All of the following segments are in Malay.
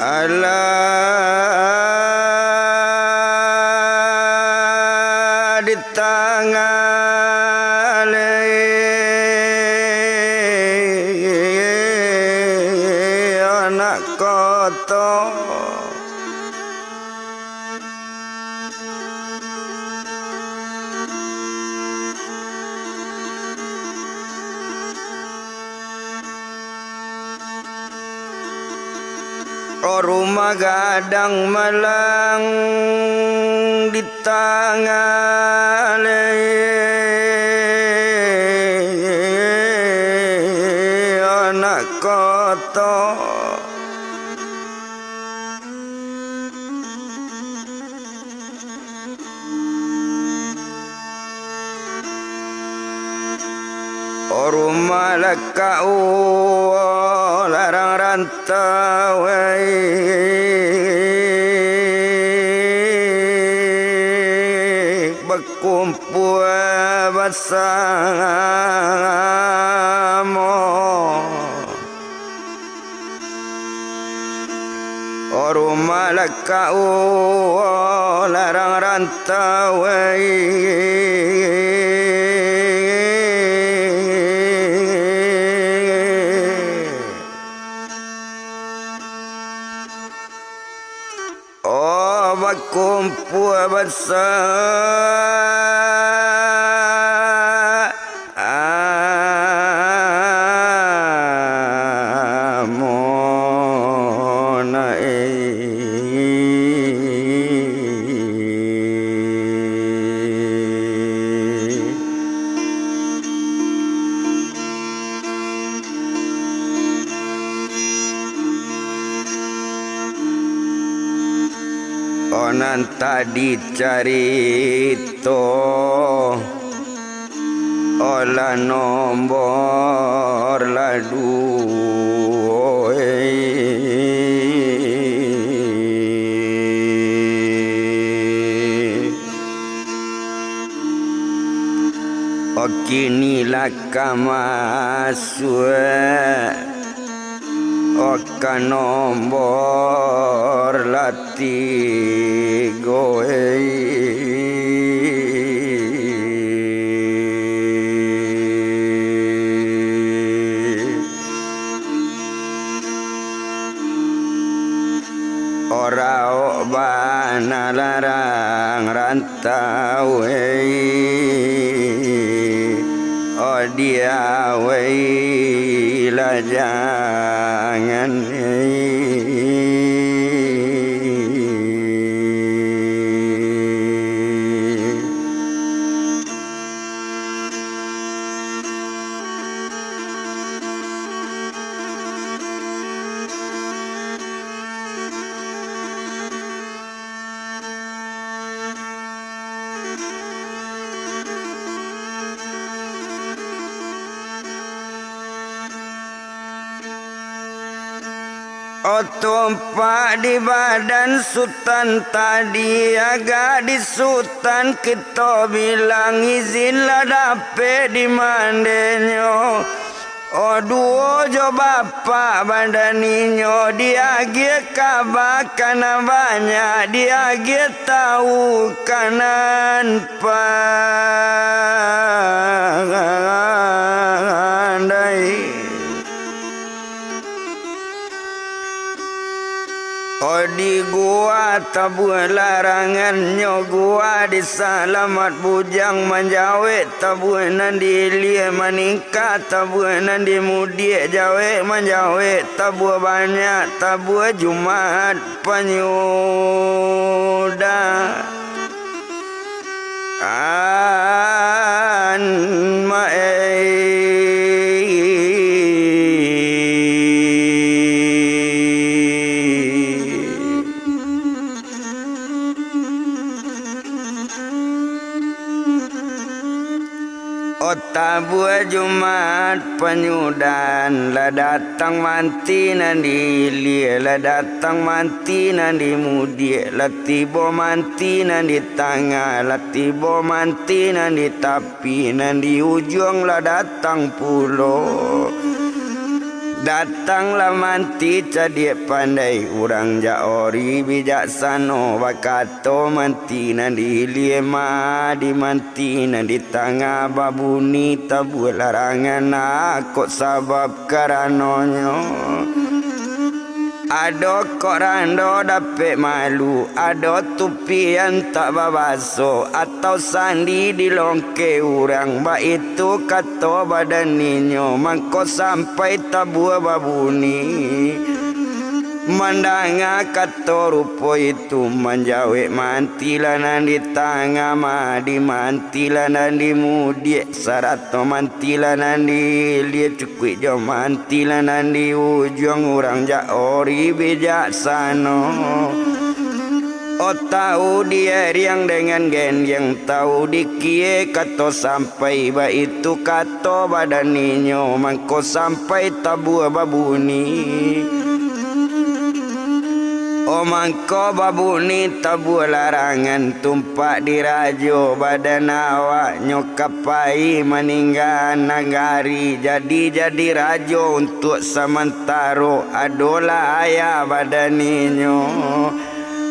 Allah di tangan anak kotor rumah gadang malang di tangan anak kotor rumah lekau larang rantau berkumpul bersama rumah lekau larang rantau berkumpul onan tadi carito olah nombor ladu kini laka masuk oka nombor lati goe ora bana larang rantau dia la jangan tumpak di badan sultan tadi agak di sultan kita bilang izin lah dapet di mandenyo duo jo bapak bandaninyo dia gie kabakan banyak dia gie tahu kanan pandai di gua tabu larangannya gua di salamat bujang manjawe tabu nandi lie maningkat tabu nandi mudi jawe manjawe tabu banyak tabu Jumat penyuda an tabu Jumat penyudan lah datang manti nandi lie lah datang manti nandi mudi lah tibo manti nandi tangga lah tibo manti nandi tapi nandi ujung lah datang pulo Datanglah manti cadik pandai urang jaori bijaksano wakato manti nandi liema di manti nandi tangga babuni tabu larangan kok sabab karanonyo ado korando dapet malu ado tupi yang tak babaso atau sandi di longke urang ba itu kato badan ninyo mangko sampai tabua babuni mandanga kato rupo itu menjawek mantilanan di tangga madi mantilanan di mudi sarato mantilanan di liat cukui jo mantilanan di ujung urang jaori bijaksano. Oh tahu dia yang dengan gen yang tahu dikie kato sampai ba itu kato badan ninyo mangko sampai tabua babuni. O mangko babuni tabu larangan tumpak di rajo badan awak nyokapai meninggal nagari jadi rajo untuk sementara adolah ayah badan ninyo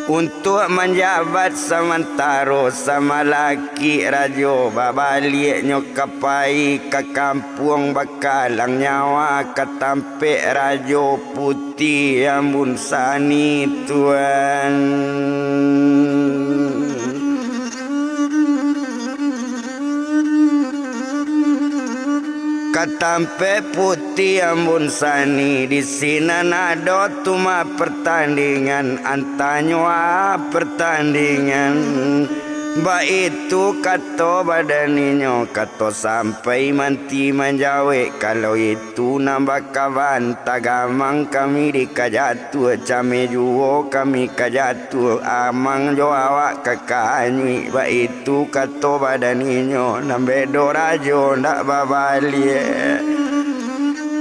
untuk menjabat sementara sama laki rajo babalik nyokapai ke kampung bakalang nyawa ketampik rajo putih ambun sani tuan katampe putih ambun sani di sini ada tuma pertandingan antanyo pertandingan ba itu kato badaninyo kato sampai manti menjawe kalau itu nambah kawan tagamang kami dikajatu came juo kami kajatu amang jo awak kakanyui ba itu kato badaninyo nambe dorajo ndak babalie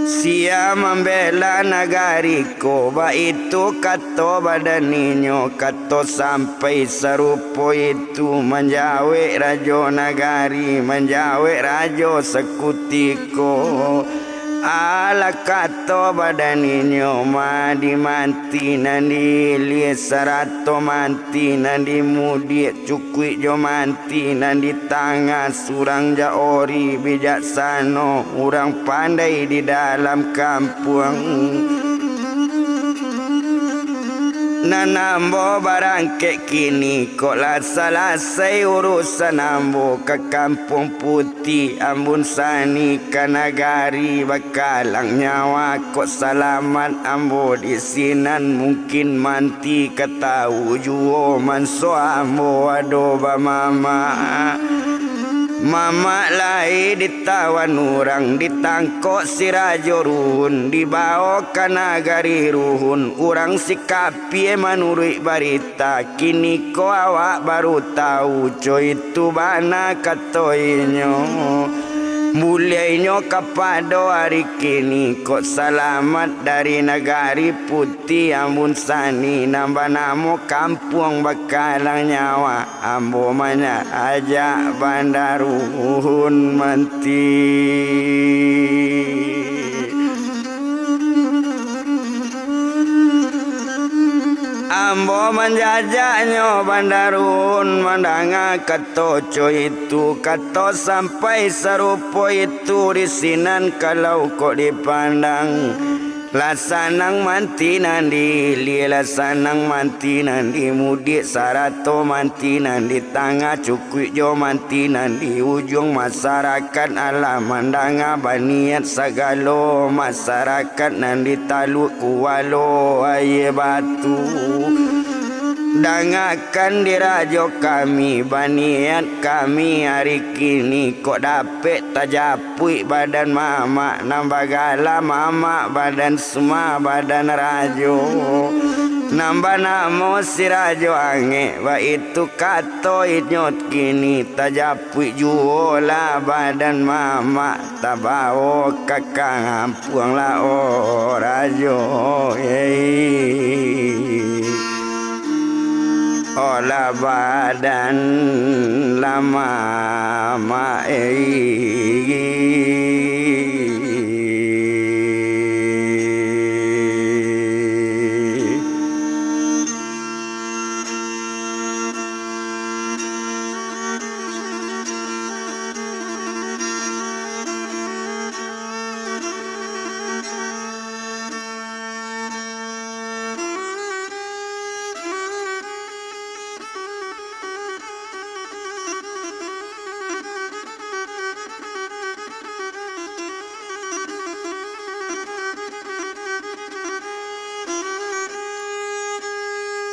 sia membela nagariko ba itu kato badaninyo kato sampai serupo itu menjawe rajo nagari menjawe rajo sekutiko ala kato badaninyo madi manti nandi lie sarato manti nandi mudi cukui jo manti nandi tangan surang jaori bijaksano urang pandai di dalam kampung nanambo barangke kini kok lasai urusan ambo ke kampung putih ambun sani ke nagari bakalang nyawa kok salamat ambo di sinan mungkin manti ketahu juo manso ambo adoba Mama lai ditawan urang ditangkok si rajo ruhun dibawa ke nagari ruhun urang sikapi manurui barita kini ko awak baru tahu coy itu bana katoinyo muliainyo kapado hari kini kok selamat dari nagari putih ambun sani nambah namo kampung bakalang nyawa ambo mana aja bandaruhun manti ambo menjajaknya bandarun mandanga kato itu kato sampai serupo itu di sinan kalau kok dipandang lasanang manti nandi lasanang manti nandi mudik sarato manti nandi tangga cukui jo manti nandi ujung masyarakat ala mandanga baniat sagalo masyarakat nandi taluk kualo aye batu dangakan dirajo kami baniat kami hari kini kok dapet tajapui badan mama nambah gala mama badan semua badan rajo nambah namo si rajo ange ba itu kato inyot kini tajapui juola badan mama tabawo kakang ampuang la rajo olah badan lama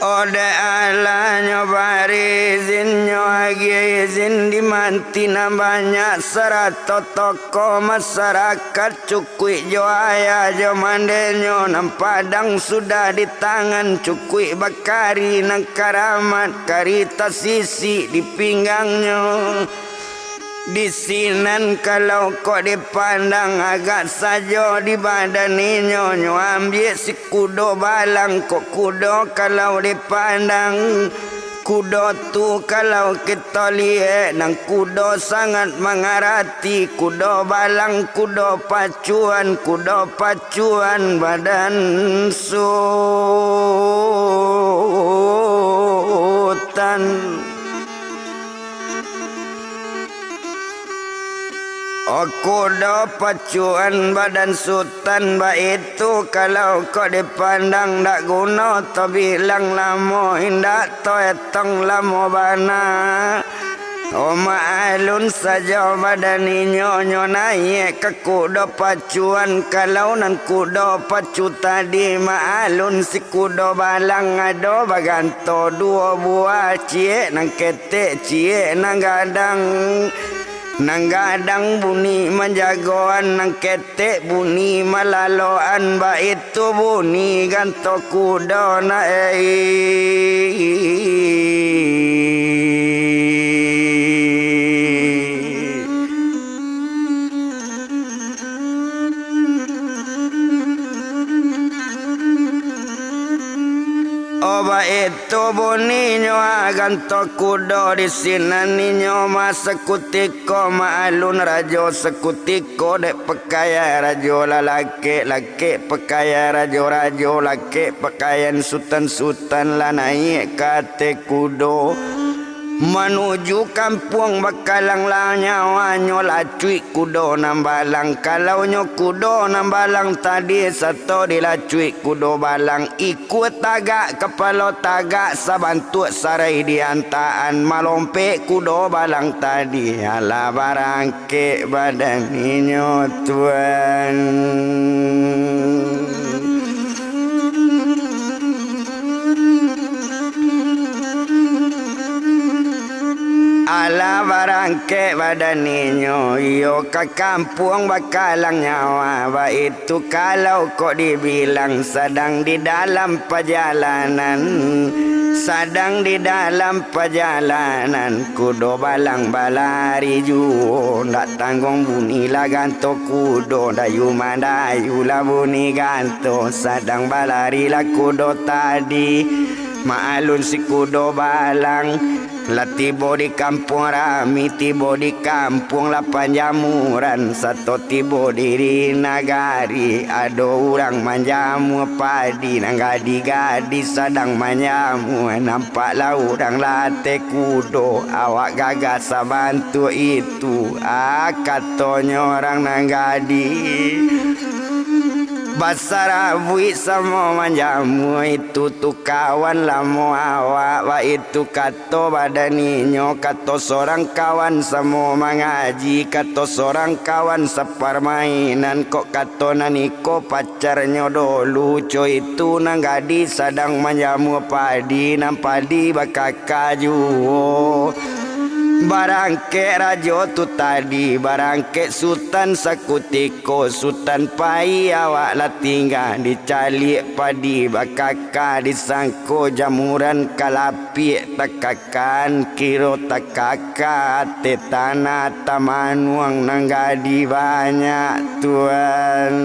Ode ala nyoba izin nyoagi izin dimantina banyak serato toko masyarakat cukui jo ayah jo mandenyo nam padang sudah di tangan cukui bakari nang karamat karita sisi di pinggangnya. Di sinan kalau kok dipandang agak saja di badan nyo ambil si kudo balang kok kudo kalau dipandang kudo tu kalau kita lihat nang kudo sangat mengarati kudo balang kudo pacuan badan sultan. Kudo pacuan badan sultan ba itu kalau kau dipandang dak guna to bilang lamo indak to etong lamo bana. Oma alun saja badan nyo naik ke kudo pacuan kalau nan kudo pacu tadi maalun si kudo balang ado baganto dua buah cie nang ketek cie nang gadang bunyi menjagoan nang ketek bunyi malaloan ba itu bunyi ganto kudo na Oba itu bunyinya ganto kudo di sini ninyo masakutiko maalun rajo sekutiko dek pakaya rajo lalake pakaya rajo lake pakaian sultan lanai kate kudo menuju kampung bakalang nyawanyo lacui kudo nambalang kalau nyo kudo nambalang tadi satu dilacui kudo balang ikut tagak kepala tagak sabantu sarai diantaan malompe kudo balang tadi ala barangke badan inyo tuan. Ala barangke badan ninyo iyo ke kampung bakalang nyawa ba itu kalau kok dibilang sedang di dalam perjalanan kudo balang balari juo ndak tanggung bunyi lah ganto kudo dayu mandayu lah bunyi ganto sedang balari lah kudo tadi maalun si kudo balang lah tiba di kampung rami tiba di kampung lapan jamuran satu tiba di nagari ada orang manjamu padi nang gadi sedang manjamu nampaklah orang latih kudo awak gagas bantu itu katanya orang nang gadi Basarabui sama manjamu itu tu kawan lamo awak wa itu kato badaninyo kato seorang kawan samo mengaji kato seorang kawan sepermainan kok kato naniko pacarnya dulu co itu nang gadi sedang manjamu padi nang padi bakakaju barangke rajo tu tadi barangke sultan sakutiko sultan pai awak lah tinggal dicalik padi bakaka disangko jamuran kalapi takakan kiro takaka te tanah taman wang nanggadi banyak tuan.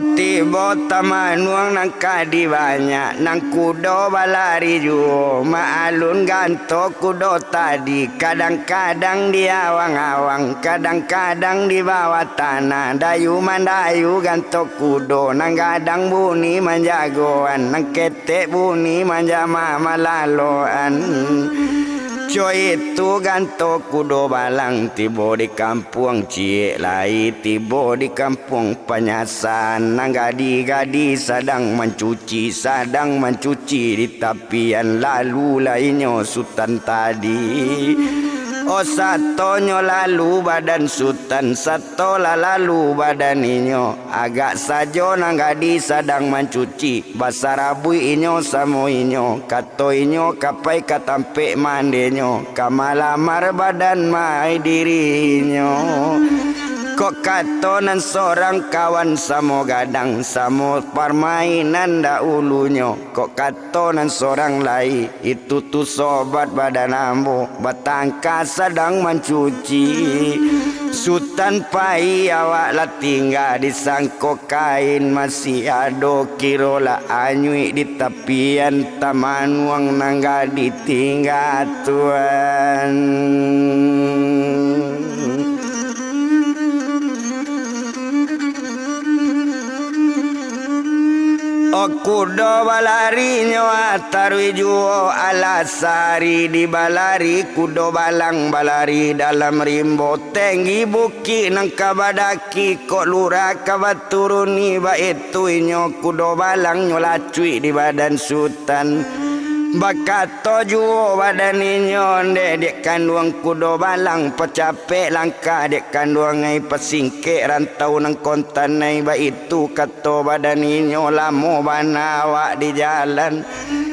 Tiba taman wang nang kadi banyak nang kudo balari juo maalun ganto kudo tadi kadang-kadang di awang-awang kadang-kadang di bawah tanah dayu mandayu ganto kudo nang gadang bunyi manjagoan nang ketek bunyi manjama malaloan. Coy itu ganto kudo balang tiba di kampung Cie lai tiba di kampung Penyasan nang gadi-gadi sedang mencuci di tapian lalu lainnya sultan tadi Oh satonyo lalu badan sultan, satola lalu badan inyo. Agak sajo nanggadi sadang mencuci, basarabui inyo samo inyo. Kato inyo kapai katampe mandenyo, kamalamar badan mai dirinya. Kok katonan seorang kawan samo gadang, samo permainan dahulunya. Kok katonan seorang lai, itu tuh sobat badan ambo, batangka sedang mencuci. Sultan pai awak lah tinggal di sangkok kain, masih ado kirola anyui di tepian taman wang nangga ditinggal tuan. Kudo balari nyawa tarwi juo alasari di balari kudo balang balari dalam rimbo tenggi buki nang kabadaki kok lura kabaturuni ba itu inyo kudo balang nyolacui di badan sultan. Bakato juo badan inyo dek kanduang kudo balang pecape langka dek kanduang ai pesingke rantau nang kontan ai ba itu kato badan inyo lamo banawa di jalan.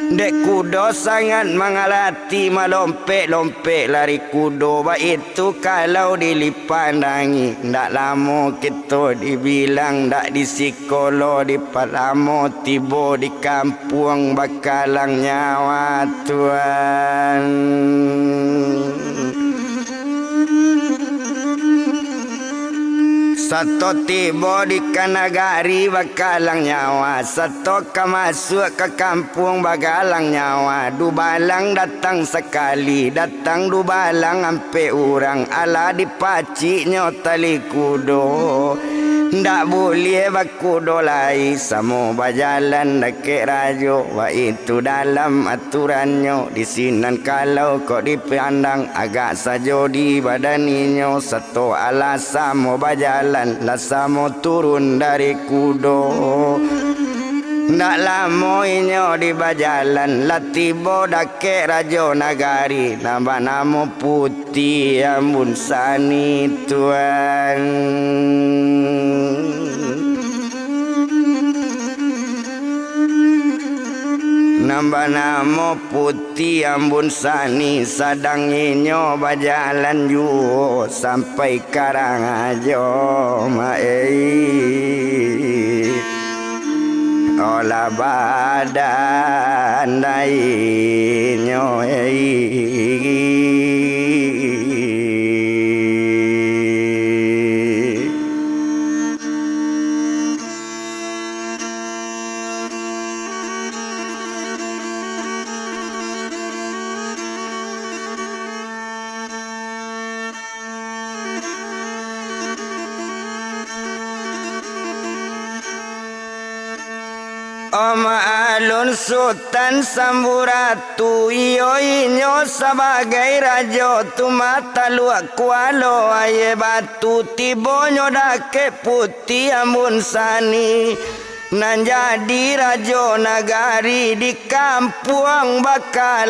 Dek kudo sangat mengalati malompe-lompe lari kudo ba itu kalau dilipandangi ndak lamo kita dibilang ndak di psikolo di palamo tibo di kampung bakalang nyawa tuan. Satu tiba di kanagari bakalang nyawa, satu masuk ke kampung bakalang nyawa. Du balang datang sekali, datang du balang ampe orang ala dipaciknya tali kudo. Ndak boleh bakudo lai samo bajalan dake rajo, wa itu dalam aturannya. Di sinan kalau kok dipandang agak sajo di badaninyo, satu ala samo bajalan lah samo turun dari kudo. Ndak lamo inyo di bajalan lah tiba dake rajo nagari, nama namo putih ambun sani tuan. Nambah namo putih ambun sani sadang inyo bajalan juo sampai Karangajo mae. Ola badan dainyo alun sultan samburatu iyo inyo sebagai rajo tu mata luak kualo aye batu tibonyo dake putih ambun sani nan jadi rajo nagari di kampung bakalangnya.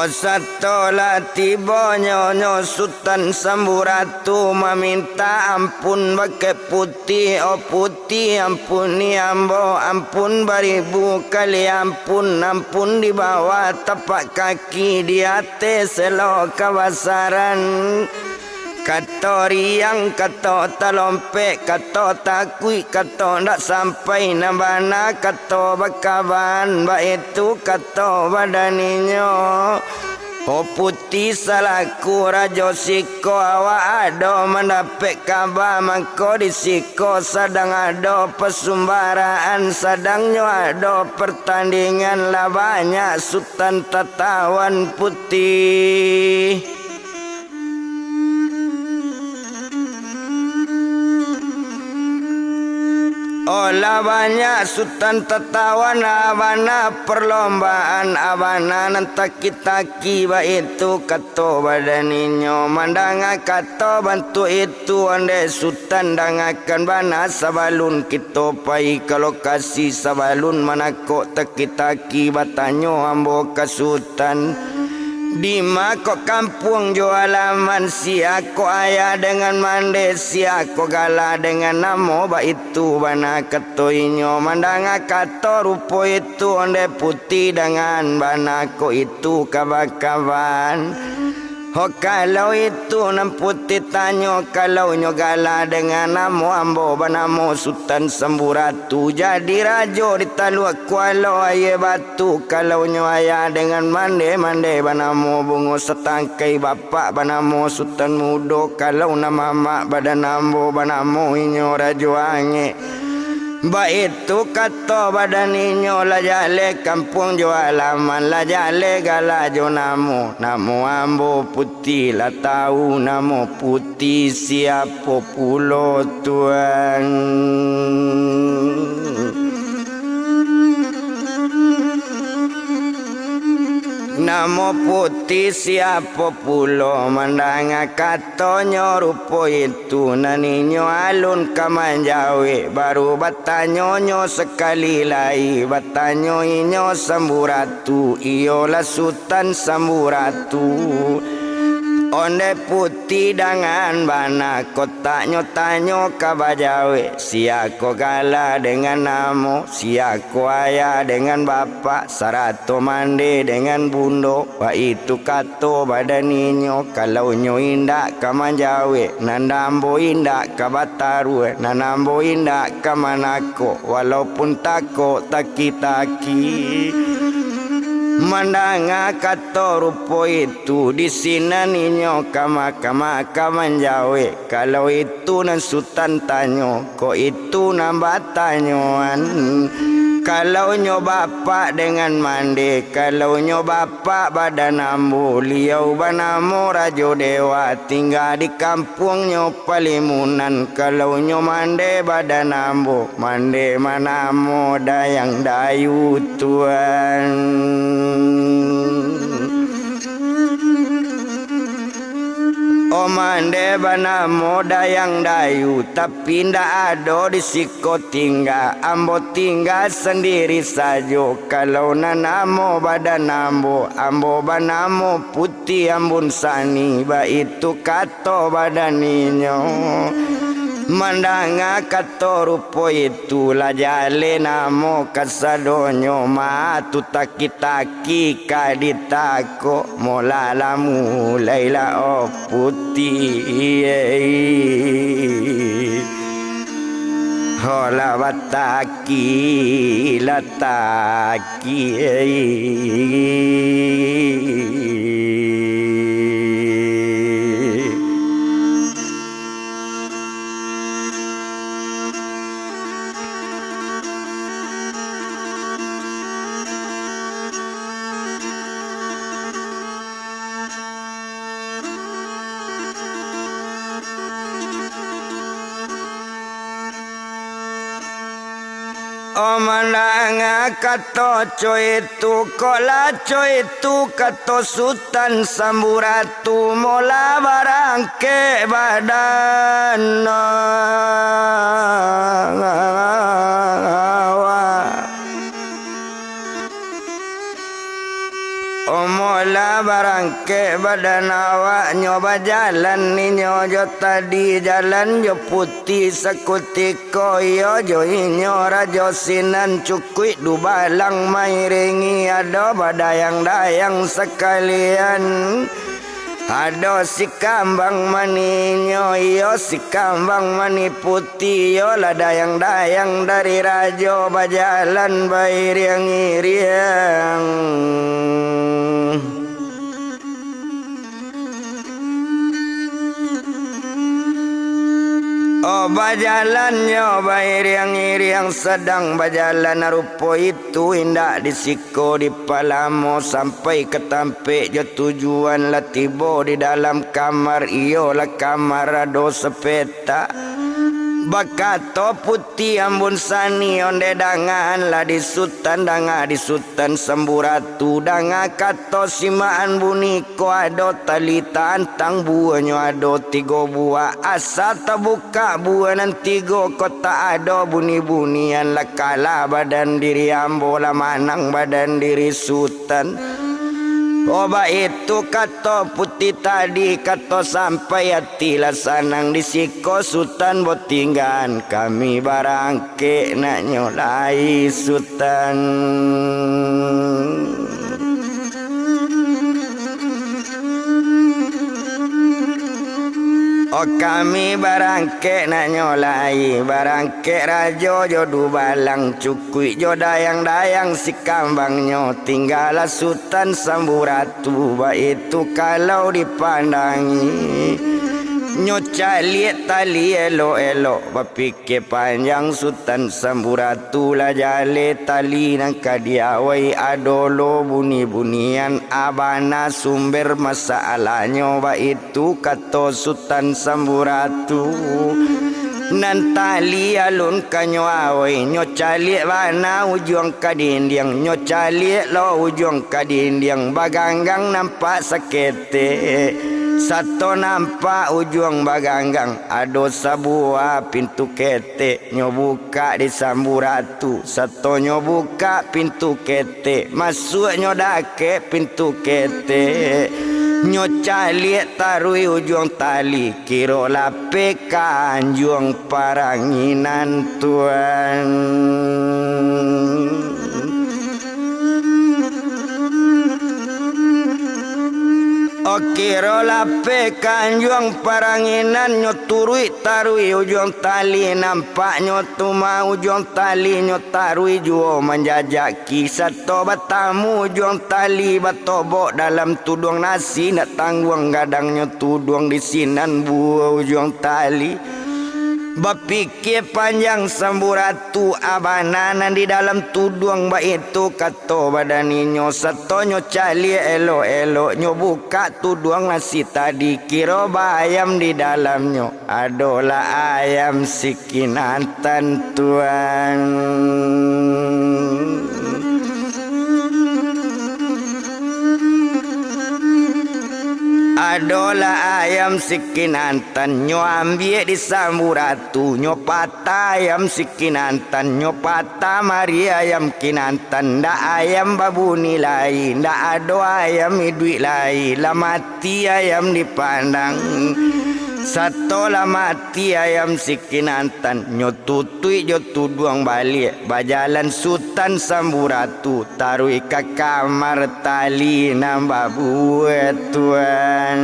Satu lati bonyo sultan samburatu meminta ampun bake putih. Oh putih ampuni ambo, ampun beribu kali ampun. Ampun di bawah tapak kaki di atas selo kawasaran. Kato riang, kato talompe, kato takui, kato ndak sampai nambana, kato bakaban, ba itu kato badaninyo. Oh putih salaku rajo siko awa ado mendapat kabar mangko di siko sedang ado persumbaraan sedangnya ado pertandingan lah banyak sultan tatawan putih. Olah banyak sultan tertawan abana perlombaan abana nantak-taki itu kato badaninyo mandanga kato bantu itu ande sultan dangakan bana sabalun kita pai ke lokasi sabalun manako taki-taki batanyo ambo ke sultan di mako kampung jualaman siako ayah dengan mande siako gala dengan namo ba itu bana ketoinyo mandanga kato rupo itu onde putih dengan banako itu kawan-kawan. Oh kalau itu nam putih tanyo kalau nyo gala dengan namo ambo banamo Sultan Samburatu jadi rajo di Taluk Kuala aye batu kalau nyo ayah dengan mande banamo bungo setangkai bapak banamo Sultan Mudo kalau nama mak badan ambo banamo inyo rajo ange. Ba itu kato badaninyo la jale kampung jualaman la jale galajo namo ambo putih la tahu namo putih siapa pulo tuan. Namo putih siapa pulo mandanga katonyo rupo itu naninyo alun kamanjawe baru batanyonyo sekali lai batanyo inyo Samburatu iyolah Sultan Samburatu onde putih dengan bana kotaknya tanyo kabajawe siako gala dengan namo siako ayah dengan bapak sarato mande dengan bundo wa itu kato badaninyo kalau nyo indak kamanjawe nandambo indak kabataru nanambo indak kamanako walaupun tako taki-taki mandanga kato rupo itu di sini ninyo kama kamanjawe kalau itu nan sultan tanyo ko itu nambah tanyoan kalau nyo bapak dengan mande kalau nyo bapak badan ambo liau banamo rajo dewa tinggal di kampung nyo Palimunan kalau nyo mande badan ambo mande manamo dayang dayu tuan. O mande banamo dayang dayu tapi ndak ada di siko tinggal ambo tinggal sendiri saja kalau nanamo badan ambo banamo putih ambun sani ba itu kato badaninyo mandanga kato rupo itu la jale namo kasadonyo matu taki-taki kaditako mola lamu laila o putih hola bataki lataki O mandanga kato coy itu kola coy itu kato Sultan Samburatu mola barangke badan mola barangke badan awak nyoba jalan ni nyojo tadi jalan jo putih sekutiko yo jo inyo rajo sinan cukui dubalang mairingi ado badayang-dayang sekalian ado si kambang maninyo iyo si kambang mani putih yo lah dayang-dayang dari rajo bajalan bairiang-iriang. Oh bajalan yo bairiang-iriang sedang bajalan rupo itu indak disiko di Palamo sampai ke Tampek jo tujuan lah tibo di dalam kamar iyo lah kamar ado sepeta Bakato putih ambun sani onde dangan lah disutan danga disutan semburatu danga kato simaan buniko ado tali tantang buanyo ado tigo buah asa terbuka buanan tigo kota ado buni-bunian lakala badan diri ambola manang badan diri sultan. Oba itu kato putih tadi kato sampai hati sanang disiko sultan botinggan kami barangke nak nyolai sultan. Oh kami barangke nak nyolai barangke rajo jodu balang cukui jodayang-dayang si kambangnya tinggal sultan samburatu ba itu kalau dipandangi nyoca liat tali elo-elo bapike panjang sultan samburatu la jale tali nang kadiawai adolo buni-bunian abana sumber masalahnya ba itu kato sultan samburatu nan tali alun kanyo awai nyoca liat bana ujung kadindiang nyoca liat lo ujung kadindiang baganggang nampak sakete. Satu nampak ujung baganggang ado sebuah pintu ketek nyobuka di samburatu satu nyobuka pintu ketek masuk nyodake pintu ketek nyoca liat tarui ujung tali kiro lape kanjung paranginan tuan. Kiro lape kanjuang paranginan nyoturui tarui ujung tali nampak nyotuma ujung tali nyotarui juo menjajaki satu batamu ujung tali batobok dalam tudung nasi nak tangguang gadang nyotudung di sinan buah ujung tali. Bapikir panjang samburatu abananan di dalam tuduang ba itu kato badaninyo satonyo cali elo-elo nyo buka tuduang nasi tadi kiro bayam di dalamnya adolah ayam sikinantan tuan. Adolah ayam sikinantan nyo ambil di samburatu nyo patah ayam sikinantan nyo patah mari ayam kinantan ndak ayam babuni lain ndak ado ayam idui lain lah mati ayam dipandang satu lah mati ayam sikinantan nyo tutui jo tuduang balik bajalan sultan samburatu tarui ke kamar tali nambah buat tuan.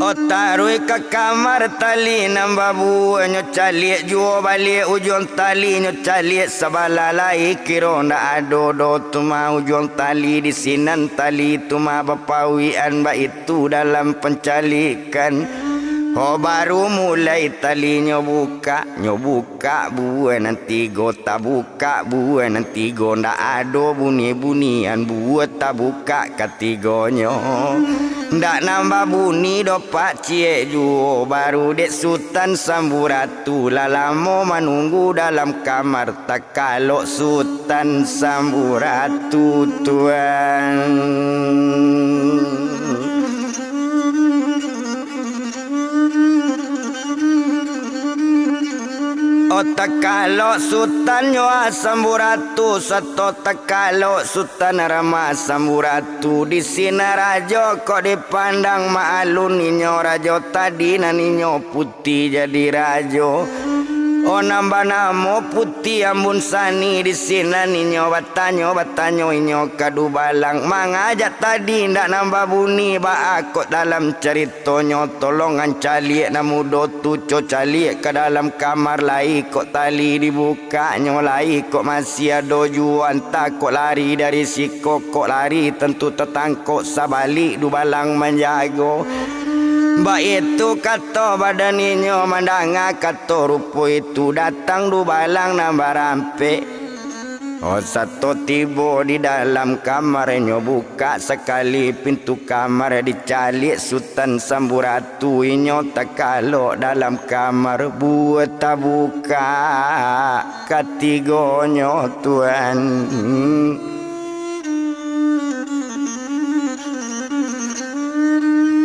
Oh tarui ke kamar tali nambah buah nyo caliak juo balik ujung tali nyo caliak sabalalai kiro ndak ado do tuma ujung tali di sinan tali tuma bapawian ba itu dalam pencalikan. Oh baru mulai tali nyobuka buah nanti go tak buka buah nanti go ndak ado bunyi-bunyian buah tak buka katigonyo ndak nambah bunyi dopak cie juo baru dek sultan samburatu lalamo menunggu dalam kamar tak kalau sultan samburatu tuan. Takalo sultan nyo samburatu satu takalo sultan rama samburatu di sini rajo kok dipandang maalun ninyo rajo tadi naninyo putih jadi rajo. Oh nambah namo putih ambun sani di sini ninyo batanyo inyo kadu balang mangajak tadi ndak nambah bunyi ba akot dalam ceritonyo tolongan caliek namu dotu co caliek ke dalam kamar lai kok tali dibuka nyo lai kok masih ada juan takut lari dari si kok lari tentu tetangkok sabalik du balang menjago. Mbak itu kato badaninyo mandanga kato rupo itu datang du balang nambah rampe Oh satu tiba di dalam kamarnya, buka sekali pintu kamar dicalik Sultan Samburatu. Inyo tak kalau dalam kamar buat tak buka ketigonyo tuan.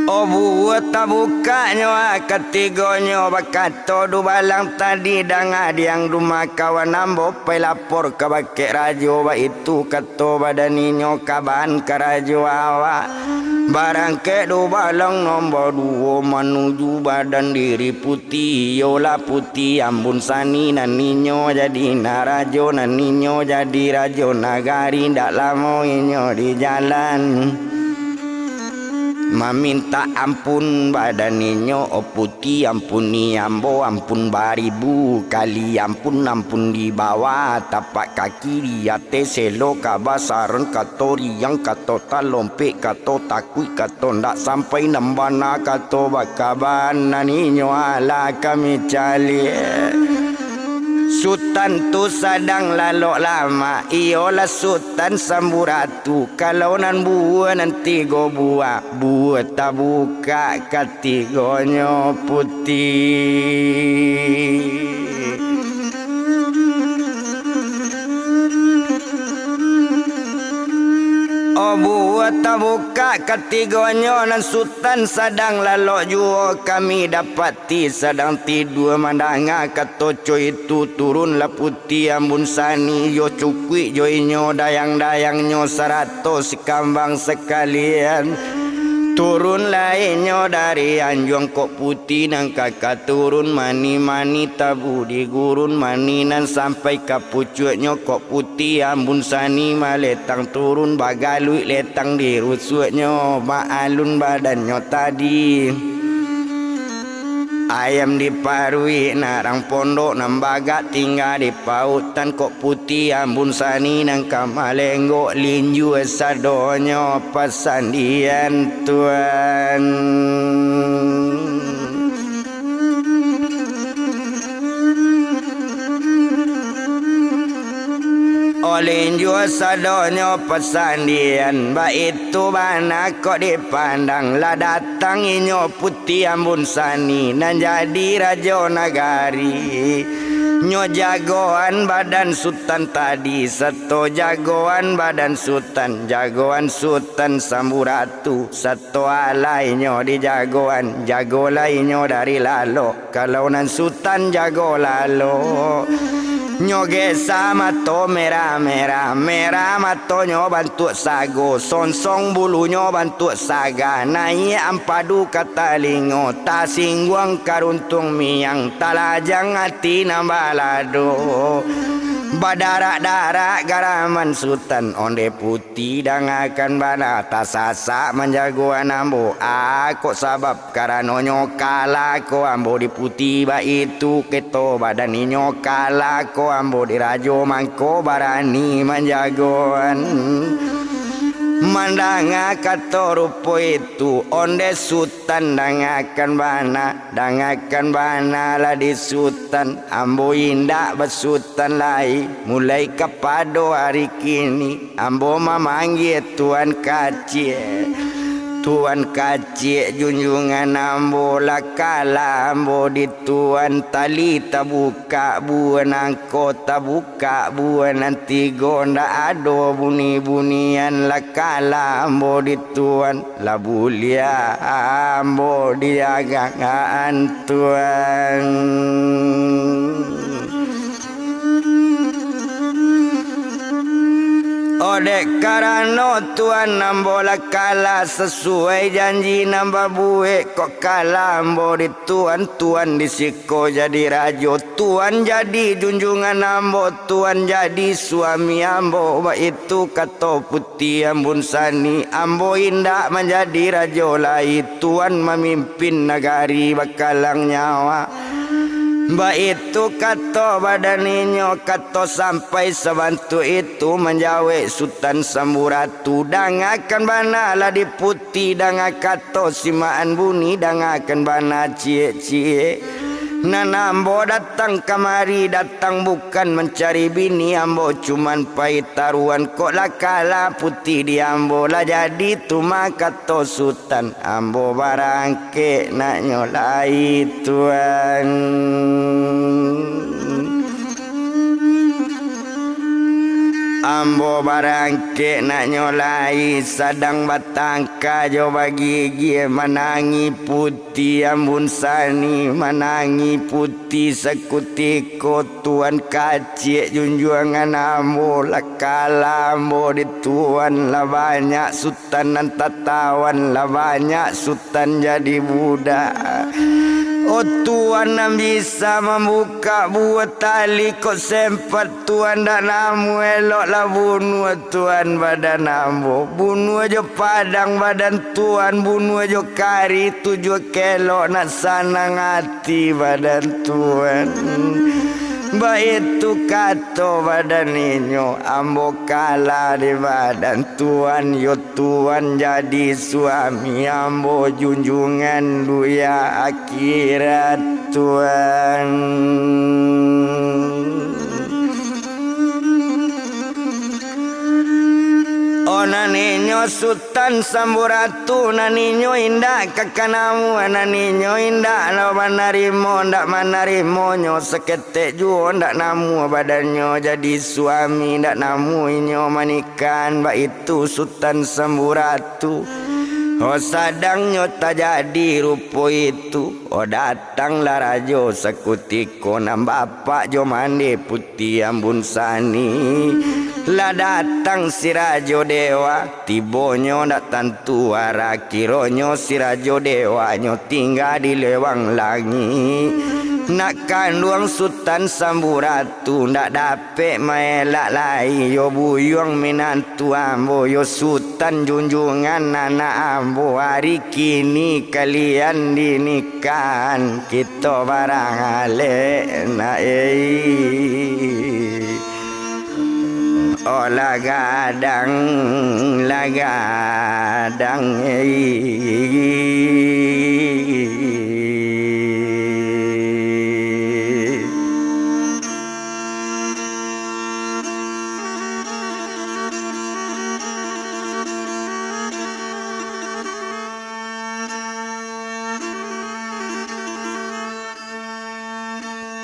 Oh buat tak bukanya ketigonyo bakato du balang tadi danga diang rumah kawan ambo pai lapor ke bakek rajo ba itu kato badaninyo kaban ke rajo awak barang ke du balang nombor 2 menuju badan diri putih yola putih ambun sani naninyo jadi narajo naninyo jadi rajo nagari ndak lamo inyo di jalan meminta ampun badaninyo oh putih ampuni ambo ampun baribu kali ampun di bawah tapak kaki dia selo kabasaran kato riang kato talompek kato takui kato ndak sampai nambana kato bakaban naninyo ala kami cali Sultan tu sedang lalok lama Iolah Sultan Samburatu. Kalau nan buah nanti go buah tak buka ketigonyo putih. Oh buat tak buka ketigonyo nan Sultan sedang lalok juo kami dapati sedang tidur mandanga katoco itu turunlah putih ambun sani yo cukui jo inyo dayang-dayangnyo 100 kambang sekalian. Turun lainnya dari anjuang kok putih nang kakak turun mani-mani tabu di gurun maninan sampai ke pucuknya kok putih ambun sani maletang turun bagalui letang di rusuknya maalun badannya tadi. Ayam diparui narang pondok nambaga tinggal di pautan kok putih ambun sani nang kamalenggo linju sadonyo pasandian tuan. Oleh jua sadonyo pesandian ba itu bana kok dipandang lah datang inyo putih ambun sani nan jadi raja nagari. Nyo jagoan badan sultan tadi satu jagoan badan sultan jagoan sultan Samburatu satu alai nyo di jagoan jago lainyo dari lalo kalau nan sultan jago lalo. Nyoge sama to merah mato nyo bantu sago sonsong bulunya bantu saga naik ampadu katalingo tasingguang karuntung miang talajang hati nambalado badarak-darak garaman sultan onde putih dangakan bana tasasa menjagoan ambo aku sabab karano nyokala ko ambo di putih ba itu keto badan nyokala ko ambo di rajo mangko barani menjagoan mandanga kato rupo itu onde sultan dangakan bana lah di sultan ambo indak besultan lai mulai kepado hari kini ambo memanggil tuan kacik junjungan ambo lakala ambo di tuan tali tabuka buan angko tabuka buan nanti gonda ado buni-bunian lakala ambo di tuan labulia ambo diagaan tuan. Odek karano tuan nambola kala sesuai janji nambah buik kok kala ambo di tuan disiko jadi rajo tuan jadi junjungan ambo tuan jadi suami ambo itu kato putih ambun sani ambo indak menjadi rajo lai tuan memimpin nagari bakalang nyawa. Ba itu kato badaninyo kato sampai sebantu itu menjawe Sultan Samburatu dangakan bana lah di putih danga kato simaan buni dangakan bana cie-cie Nana ambo datang kamari, datang bukan mencari bini. Ambo cuman pahit taruhan, kok lah kalah putih di ambo lah jadi tuma kato sultan. Ambo barangke nak nyolai tuan. Ambo barangke nak nyolai sadang batangka jo bagi gie manangi putih ambun sani manangi putih sekuti ko tuan kacik junjungan ambo lakala ambo di tuan lah banyak sultan nan tatawan lah banyak sultan jadi budak. Oh Tuhan yang bisa membuka buat tali kok sempat Tuhan dan namu eloklah bunuh Tuhan badan ambo. Bunuh aja padang badan Tuhan, bunuh aja kari tujuh kelok nak sanang hati badan Tuhan. Baik itu kato badan inyo ambo kalah di badan Tuhan. Yo Tuhan jadi suami ambo junjungan duya akhirat Tuhan. Oh naninyo sultan samburatu, naninyo indah kakanamu, naninyo indah no manarimo, ndak manarimo nyo seketek juo ndak namu badannya jadi suami, ndak namu inyo manikan ba itu sultan samburatu. Oh sadangnya tak jadi rupo itu. Oh datanglah rajo sekutiko nam bapak jo mandi putih ambun sani. Lah datang si rajo dewa tibonyo ndak tentu arah kironyo si rajo dewa nyo tinggal di lewang langit. Nak kanduang sultan samburatu ndak dapet maelak lai yo buyung minantu ambo yo sultan junjungan anak ambo. Hari kini kalian dinikahan kita barang alek na oh lagadang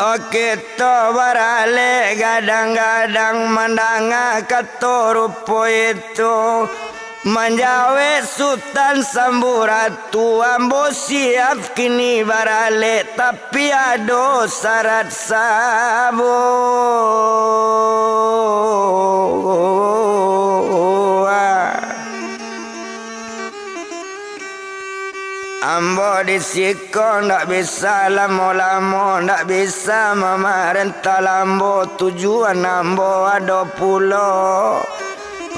Oke to barale gadang-gadang mandanga kato rupo itu manjawe sultan samburatu ambo siap kini barale tapi ado syarat sabo. Ambo disiko ndak bisa lamo-lamo, ndak bisa memerintah lambo. Tujuan ambo ada pulau.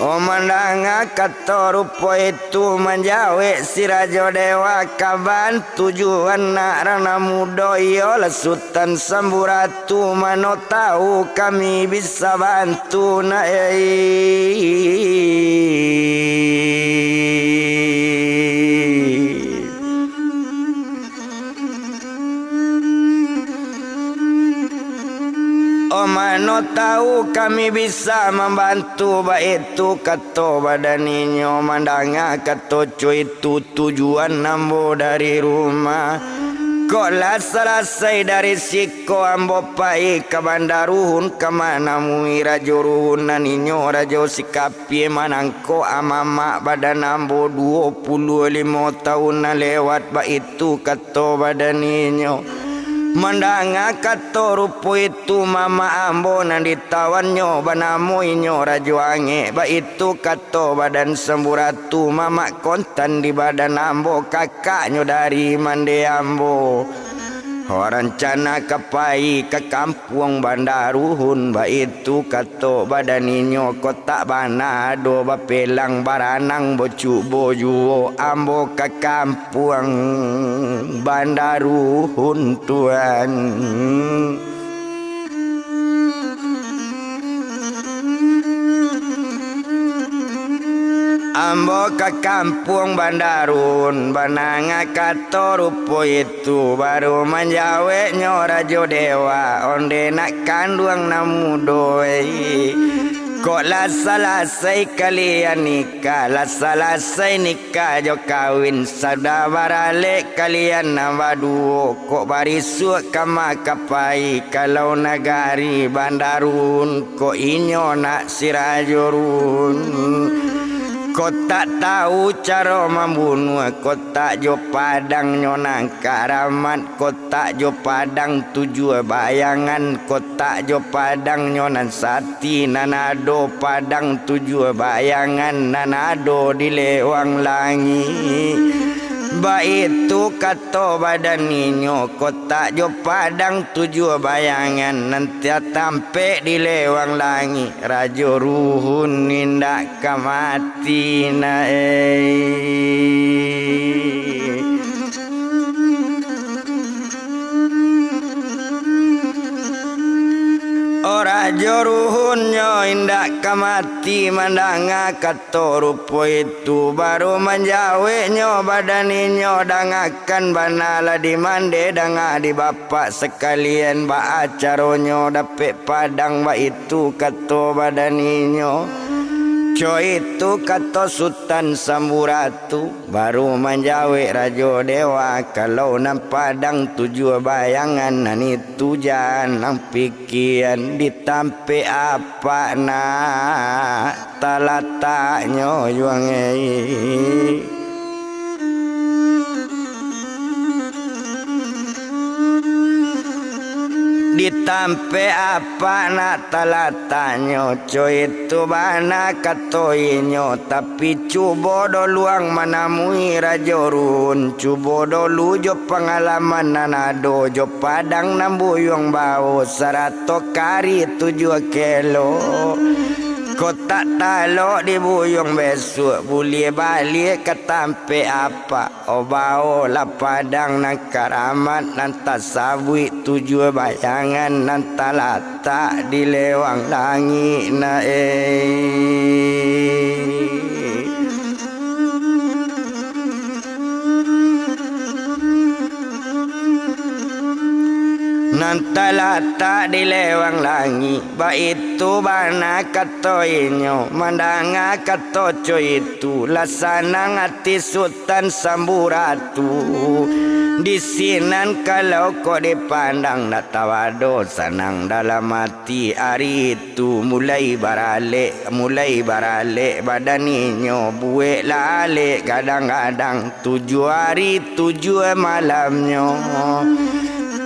Oh mandanga kato rupo itu menjawe si rajo dewa kaban. Tujuan nak rana muda iyalah sultan samburatu. Mano tahu kami bisa bantu nak oh mano tahu kami bisa membantu baik itu kato badaninyo mandanga kato cuy itu tujuan nambo dari rumah. Kok lah selesai dari siko ambo pai ke bandaruhun kemana mui rajo ruhun naninyo rajo sikapi manangko amama badan ambo 25 tahun na lewat baik itu kato badaninyo. Mandanga kato rupo itu mama ambo nan ditawannya banamo inyo rajo ange ba itu kato badan samburatu mama kontan di badan ambo kakaknya dari mande ambo. Rencana kapai ke kampung Bandaruhun ba itu kato badaninyo kota banado bapelang baranang bocu bojuo ambo ke kampung Bandaruhun tuan. Ambo ke kampung Bandarun Bananga kato rupo itu baru manjawe nyo rajo dewa onde nak kanduang namudoi kok lasa-lasai kalian nikah lasa-lasai nikah jo kawin sadabarale kalian nambadu kok barisuk kama kapai kalau nagari Bandarun kok inyo nak sirajorun kau tak tahu cara membunuh, kau tak jo padang nyonang karamat, kau tak jo padang tujuh bayangan, kau tak jo padang nyonan sati, nanado padang tujuh bayangan, nanado di lewang langit. Ba itu kata badan ninyo kota jo padang tujuh bayangan nanti tampe di lewang langit rajo ruhun nindak kamati na Rajo ruhunnya indak kamati mandanga kato rupo itu baru menjaweknya badaninyo dangakan banala di mande danga di bapak sekalian ba acaronyo dapet padang ba itu kato badaninyo co itu kato Sultan Samburatu baru menjawek rajo dewa kalau nang padang tujuh bayangan nani tujan nang pikian ditampe apa na talataknya juangei ditampe apa nak talatanyo co itu bana katoinyo tapi cubo do luang manamui rajorun cubo dolu jo pengalaman nanado jo padang nambuyong bau sarato kari tujuh kilo kotak talo di buyong besok boleh balik ke tampe apa obao la padang nang karamat nanta sabui tujuh bayangan nanta latak di lewang langit na Nantalata di lewang langit ba itu bana katoinyo mandanga katoco itu lasana ngati Sultan Samburatu di sinan kalau kau dipandang nak tawado sanang dalam hati hari itu mulai barale badaninyo buek lale kadang-kadang 7 hari 7 malamnya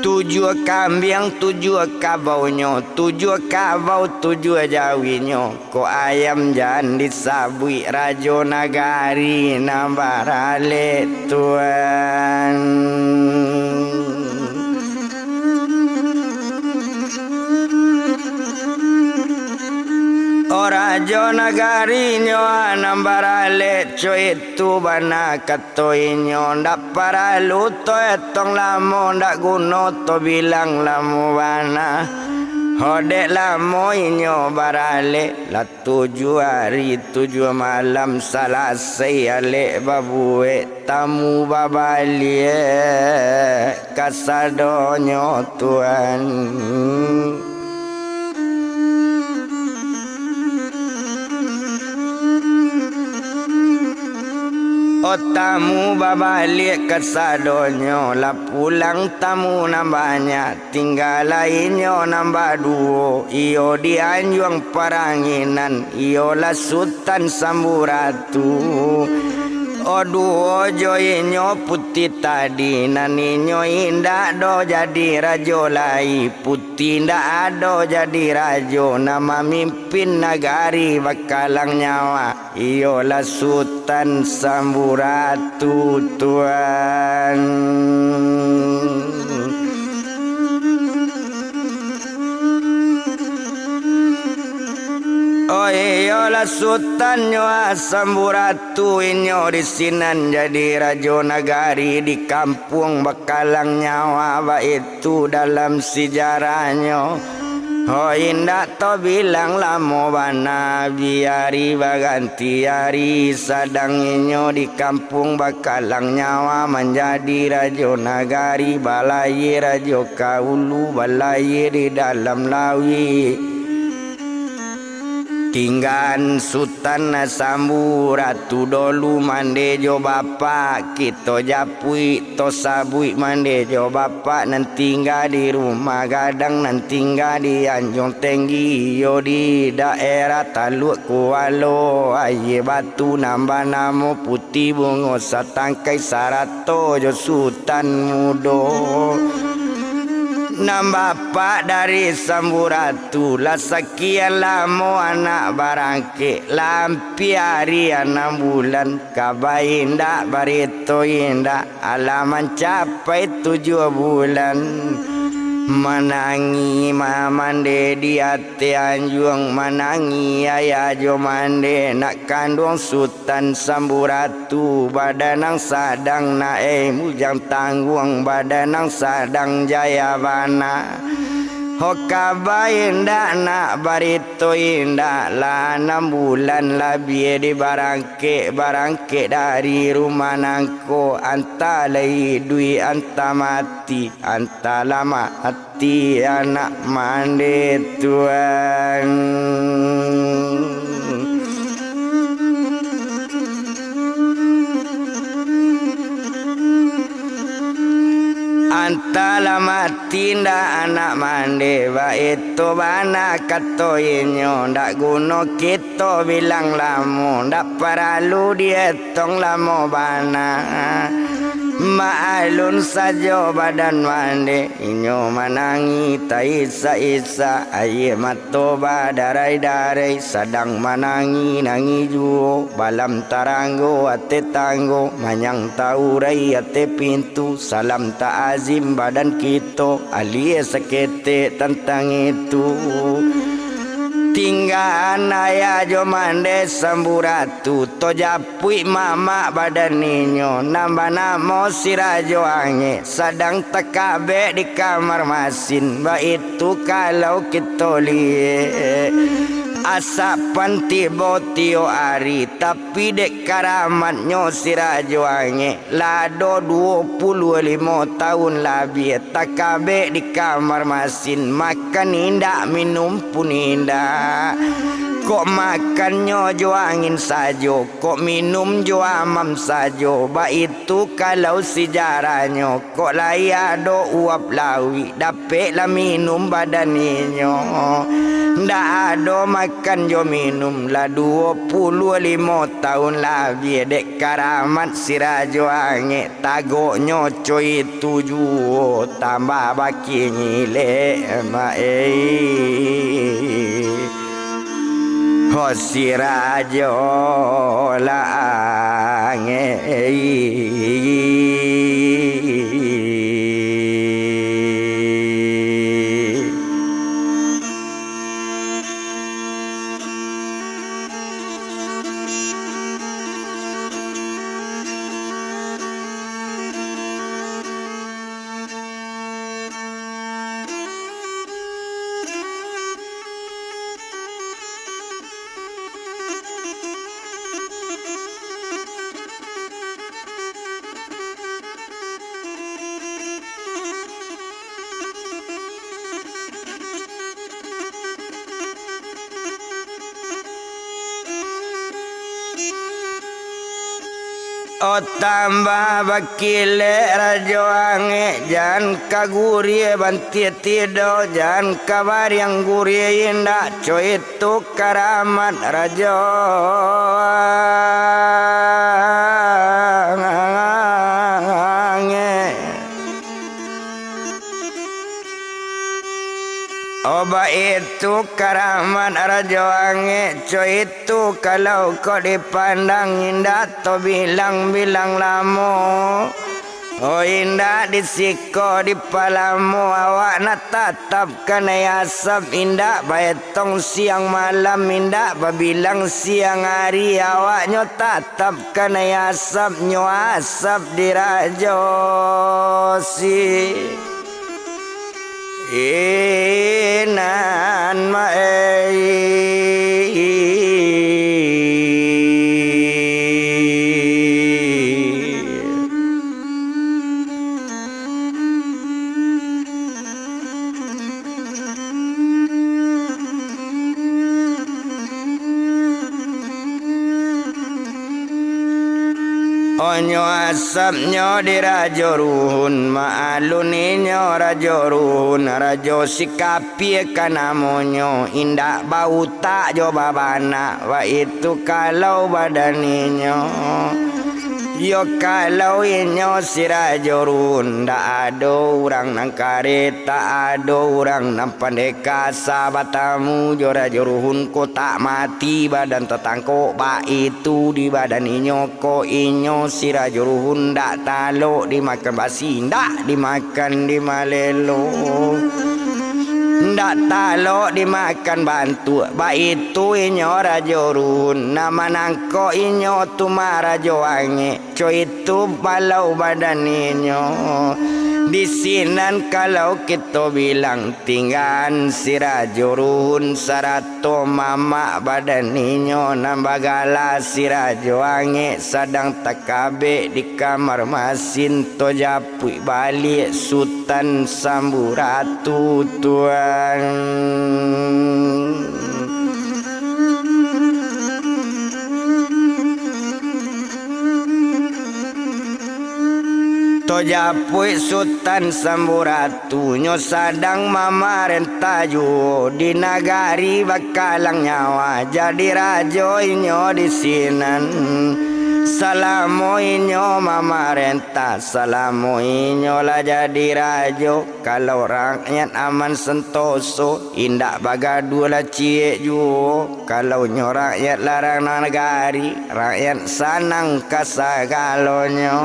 7 kambing 7 kabaunya 7 kabau 7 jawinyo ko ayam jan disabui rajo nagari nambarale tuan Rajo nagari nyo nambarale co itu bana katoinyo ndak para luto etong lamo ndak guno to bilang lamo bana hodek lamo inyo barale la 7 hari 7 malam salasai ale babue tamu babalie kasadonyo tuan tamu babalik ke sadonyo la pulang tamu nambahnya tinggal lainnya nambah 2 iyo dianjuang paranginan iyo la Sultan Samburatu oduo joinyo putih tadi naninyo indak do jadi rajo lai putih ndak ado jadi rajo nama mimpin nagari bakalang nyawa iyolah Sultan Samburatu tuan oh iyolah Sultan nyawa Samburatu inyo di sinan jadi rajo nagari di kampung bakalang nyawa ba itu dalam sejarahnya Oh indah to bilang lamo bana biari baganti hari sadang inyo di kampung bakalang nyawa menjadi rajo nagari balai rajo kaulu balai di dalam lawi tinggan Sultan Sambu Ratu dolu mandejo bapak kita japui to sabui mandejo bapak nan tinggal di rumah gadang nan tinggal di Anjong Tenggi yo di daerah Taluk Kualo aye batu nambah namo putih bungo satangkai sarato jo Sultan mudo nambah pak dari Samburatu lah sekian lama anak barangke lampi hari 6 bulan kabai indah barito indah alaman capai 7 bulan menangi mamande di ate anjuang menangi ayah jo mande nak kandung Sultan Samburatu badanang sadang nae mujang tangguang badanang sadang jayabana Hoka indah nak barito indah lah 6 bulan labie di barangke dari rumah nangko anta lai dui anta mati anta lama hati anak mande Tuhan antala matinda anak mande ba itu bana kato inyo ndak guno kita bilang lamo ndak paralu dietong lamo bana maalun saja badan mande inyo manangi taisa aye matoba darai sadang manangi nangi juo balam taranggo ate tanggo manyang taurai ate pintu salam ta'azim badan kita alias sekete tentang itu tinggal ayah jo mande Samburatu to japui mama badan ninyo nambah namo si rajo ange sadang tekabe di kamar masin ba itu kalau kita liye asapan tibo tio ari tapi dek karamatnya si rajo ange lado 25 tahun lebih takabe di kamar masin makan indah minum pun indah kok makannya jo angin sajo kok minum jo amam sajo ba itu kalau sejarahnya kok layado uap lawi dapet lah minum badaninyo ndak ada makan jo minum lah 25 tahun lebih dek karamat si rajo ange tagoknya coy 7 tambah baki ngile si rajo lange oh tambah bakile rajo ange jan kagurie banti tido jan kabar yang gurie indah coy itu karamat rajo ange oba itu karamat rajo ange coy itu kalau kau dipandang indah to bilang lamo oh indah disiko di palamu awak nak tatap kena asap indah baetong siang malam indah babilang siang hari awaknya tatap kena asap nyo asap di rajo si inan onyo asapnyo di rajo ruhun maaluninyo rajo ruhun rajo sikapi kanamonyo indak bau tak jo babana wa itu kalau badaninyo yo kalau inyo si rajo ruhun ndak ada orang nang kareta ada orang nang pandeka sabatamu jo rajo ruhun ko tak mati badan tetangko ba itu di badan inyo ko inyo si rajo ruhun ndak talo dimakan basi ndak dimakan di malelo ndak talo dimakan bantu ba itu inyo rajo ruhun nama nangko inyo tu marajo ange co itu balau badan inyo di sinan kalau kita bilang tinggal si rajo ruhun sarato mama badan inyo nambagala si rajo ange sadang takabe di kamar masin to japui balik sultan samburatu tuan Tojapui sultan samburatu nyo sadang mamarentaju di nagari bakalang nyawa jadi rajo inyo di sinan salamo inyo mamarenta salamo inyo lah jadi rajo kalau rakyat aman sentoso indak bagadu lah cie juo kalau nyo rakyat larang nagari rakyat sanang kasagalonyo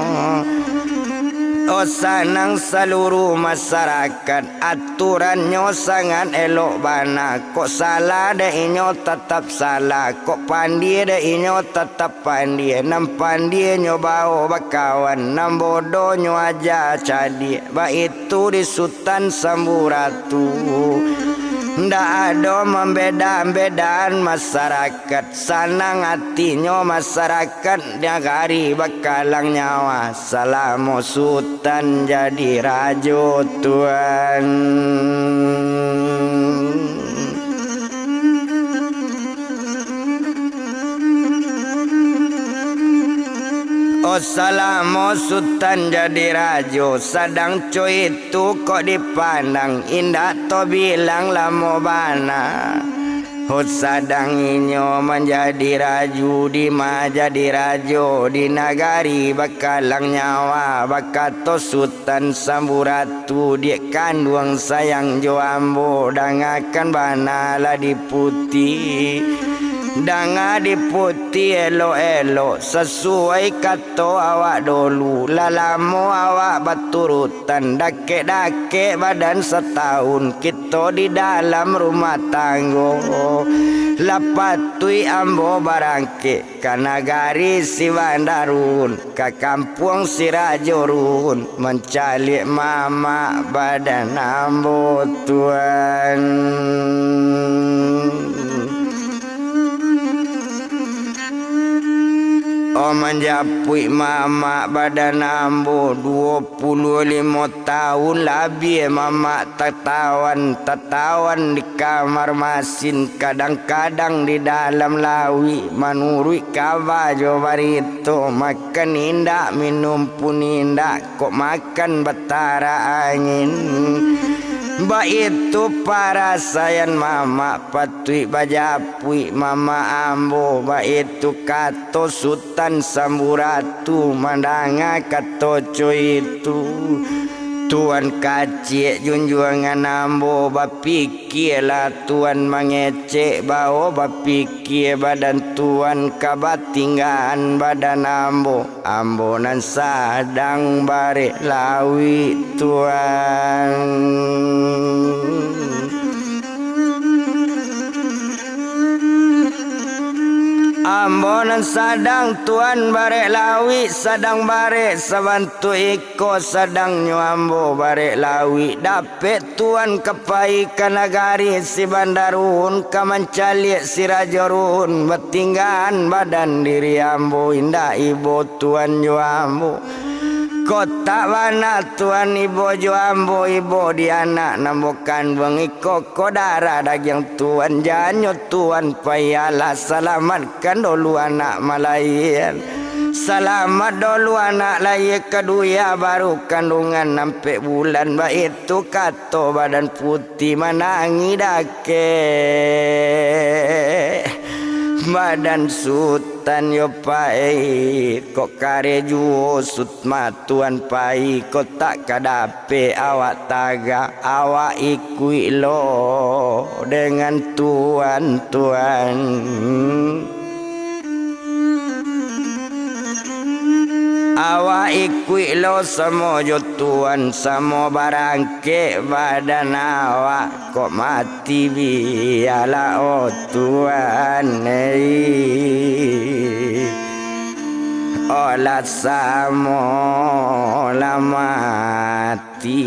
sanang seluruh masyarakat aturannya sangat elok bana kok salah deh inyo tetap salah kok pandai deh inyo tetap pandai nam pandai nyo bawa bakawan nam bodoh nyo aja cadi ba itu di sultan samburatu ndak ada membeda-bedaan masyarakat sanang hatinya masyarakat nagari bakalang nyawa salamo sultan jadi rajo tuan salamo sultan jadi rajo sadang coy itu kok dipandang indah to bilang lamo bana sadang inyo menjadi raju di ma jadi rajo di nagari bakalang nyawa bakato sultan samburatu dia kandung sayang jo ambo dangakan bana lah di putih danga di putih elo-elo sesuai kato awak dulu lalamo awak baturutan dake-dake badan setahun kita di dalam rumah tanggo lapatui ambo barangke kanagari si Bandarun ke kampung si Rajorun mencalik mama badan ambo tuan menjapui mama badan ambo 25 tahun lebih mama tertawan di kamar masin kadang-kadang di dalam lawi menurut kawajo barito makan indak minum pun indak kok makan betara angin ba itu para sayan mama patui bajapui mama ambo ba itu kato sultan samburatu mandanga kato coy itu tuan kacik junjungan ambo bapikirlah tuan mengecek bawa bapikir badan tuan kabatinggaan badan ambo nan sadang bare lawi tuan ambo ambonan sadang tuan barek lawi sadang barek sabantu iko sadang nyuambo barek lawi dapet tuan kepai kanagari si bandarun kamancaliek si rajorun betinggan badan diri ambo indah ibu tuan nyuambo kota mana tuan ibu joambo ibu di anak nambukan bengi koko darah daging tuan janyo tuan payalah selamatkan dulu anak malayan selamat dulu anak lahir kedua baru kandungan sampai bulan baik itu kato badan putih manangi dake badan sultan yo pai kok kare juo sut matuan pai kok tak kadape awak taga awak ikui lo dengan tuan-tuan awak ikui lo samo jo tuan samo barangke badan awak kok mati biala oh tuan olah samo la mati